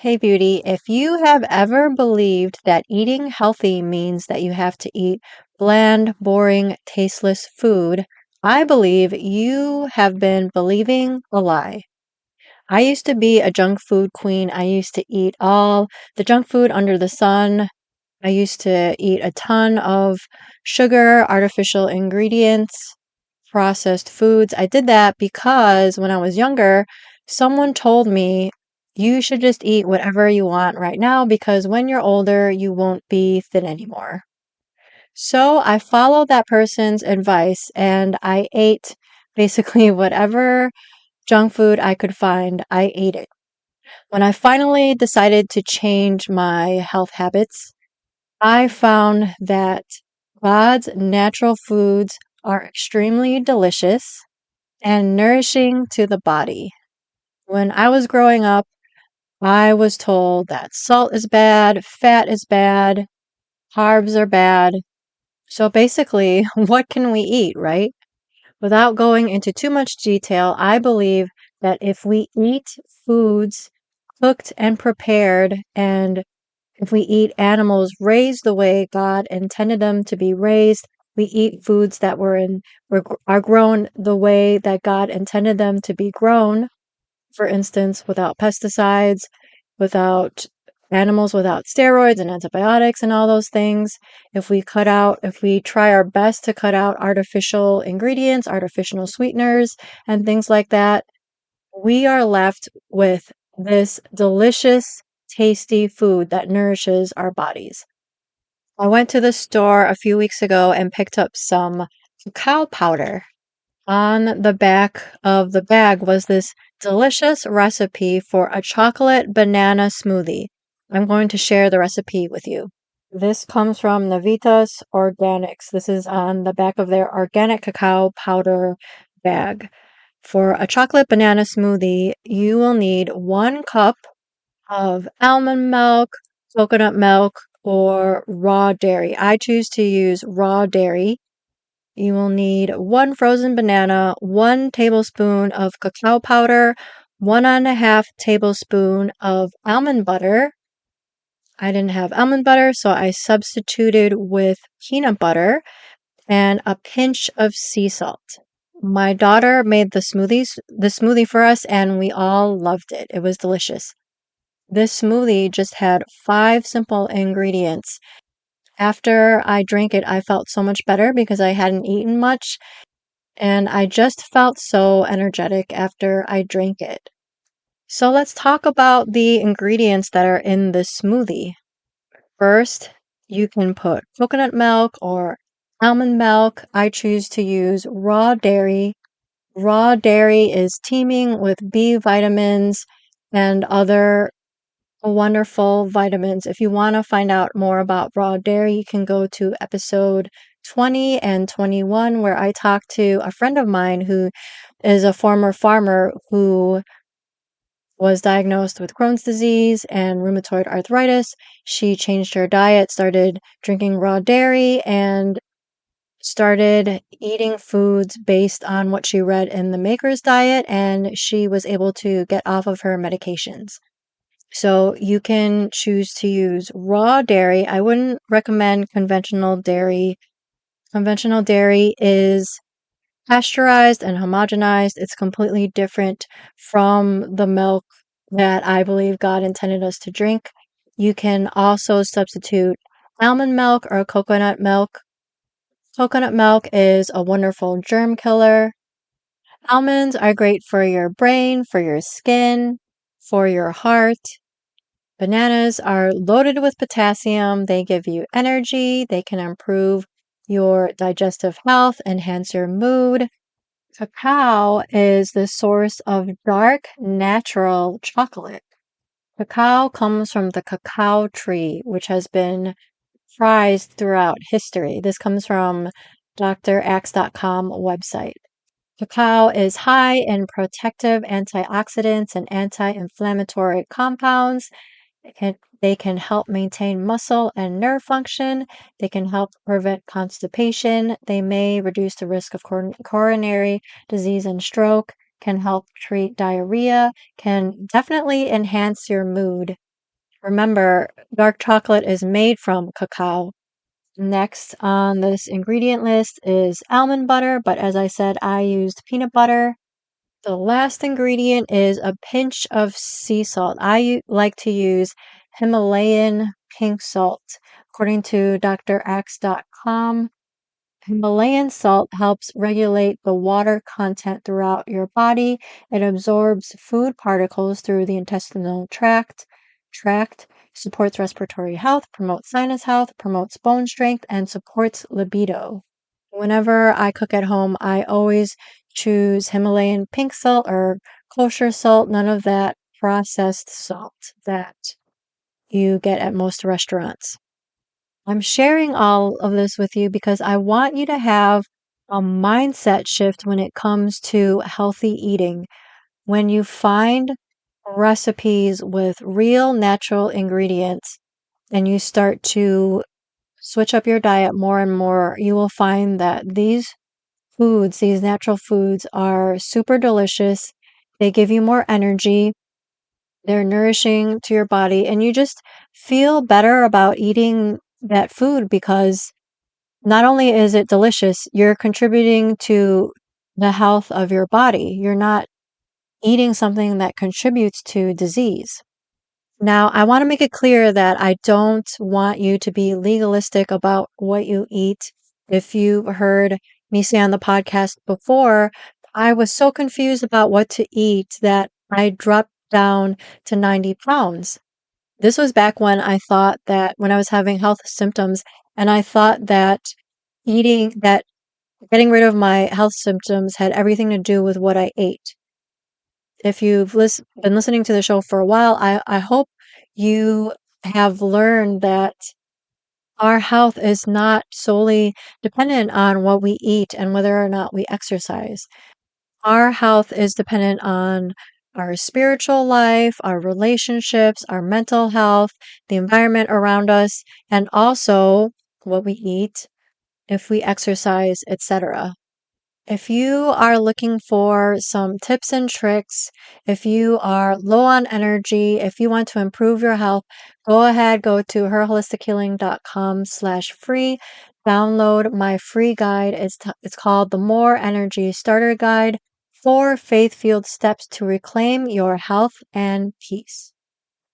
Hey beauty, if you have ever believed that eating healthy means that you have to eat bland, boring, tasteless food, I believe you have been believing a lie. I used to be a junk food queen. I used to eat all the junk food under the sun. I used to eat a ton of sugar, artificial ingredients, processed foods. I did that because when I was younger, someone told me you should just eat whatever you want right now because when you're older, you won't be thin anymore. So I followed that person's advice and I ate basically whatever junk food I could find. I ate it. When I finally decided to change my health habits, I found that God's natural foods are extremely delicious and nourishing to the body. When I was growing up, I was told that salt is bad, fat is bad, carbs are bad. So basically, what can we eat, right? Without going into too much detail, I believe that if we eat foods cooked and prepared, and if we eat animals raised the way God intended them to be raised, we eat foods that are grown the way that God intended them to be grown. For instance, without pesticides, without animals, without steroids and antibiotics and all those things. If we try our best to cut out artificial ingredients, artificial sweeteners, and things like that, we are left with this delicious, tasty food that nourishes our bodies. I went to the store a few weeks ago and picked up some cacao powder. On the back of the bag was this delicious recipe for a chocolate banana smoothie. I'm going to share the recipe with you. This comes from Navitas Organics. This is on the back of their organic cacao powder bag. For a chocolate banana smoothie, you will need 1 cup of almond milk, coconut milk, or raw dairy. I choose to use raw dairy. You will need 1 frozen banana, 1 tablespoon of cacao powder, 1.5 tablespoon of almond butter. I didn't have almond butter, so I substituted with peanut butter and a pinch of sea salt. My daughter made the smoothie for us, and we all loved it. It was delicious. This smoothie just had 5 simple ingredients. After I drank it, I felt so much better because I hadn't eaten much. And I just felt so energetic after I drank it. So let's talk about the ingredients that are in this smoothie. First, you can put coconut milk or almond milk. I choose to use raw dairy. Raw dairy is teeming with B vitamins and other wonderful vitamins. If you want to find out more about raw dairy, you can go to episode 20 and 21, where I talked to a friend of mine who is a former farmer who was diagnosed with Crohn's disease and rheumatoid arthritis. She changed her diet, started drinking raw dairy, and started eating foods based on what she read in the maker's diet, and she was able to get off of her medications. So you can choose to use raw dairy. I wouldn't recommend conventional dairy. Conventional dairy is pasteurized and homogenized. It's completely different from the milk that I believe God intended us to drink. You can also substitute almond milk or coconut milk. Coconut milk is a wonderful germ killer. Almonds are great for your brain, for your skin, for your heart. Bananas are loaded with potassium. They give you energy. They can improve your digestive health, enhance your mood. Cacao is the source of dark, natural chocolate. Cacao comes from the cacao tree, which has been prized throughout history. This comes from drax.com website. Cacao is high in protective antioxidants and anti-inflammatory compounds. They can help maintain muscle and nerve function. They can help prevent constipation. They may reduce the risk of coronary disease and stroke, can help treat diarrhea, can definitely enhance your mood. Remember, dark chocolate is made from cacao. Next on this ingredient list is almond butter, but as I said, I used peanut butter. The last ingredient is a pinch of sea salt. Like to use Himalayan pink salt. According to drax.com, Himalayan salt helps regulate the water content throughout your body. It absorbs food particles through the intestinal tract, supports respiratory health, promotes sinus health, promotes bone strength, and supports libido. Whenever I cook at home, I always choose Himalayan pink salt or kosher salt, none of that processed salt that you get at most restaurants. I'm sharing all of this with you because I want you to have a mindset shift when it comes to healthy eating. When you find recipes with real natural ingredients and you start to switch up your diet more and more, you will find that these natural foods, are super delicious. They give you more energy. They're nourishing to your body, and you just feel better about eating that food because not only is it delicious, you're contributing to the health of your body. You're not eating something that contributes to disease. Now, I want to make it clear that I don't want you to be legalistic about what you eat. If you've heard me say on the podcast before, I was so confused about what to eat that I dropped down to 90 pounds. This was back when I thought that when I was having health symptoms, and I thought that getting rid of my health symptoms had everything to do with what I ate. If you've been listening to the show for a while, I hope you have learned that our health is not solely dependent on what we eat and whether or not we exercise. Our health is dependent on our spiritual life, our relationships, our mental health, the environment around us, and also what we eat, if we exercise, etc. If you are looking for some tips and tricks, if you are low on energy, if you want to improve your health, go ahead, go to herholistichealing.com/free. Download my free guide. It's called the More Energy Starter Guide, 4 faith-fueled steps to reclaim your health and peace.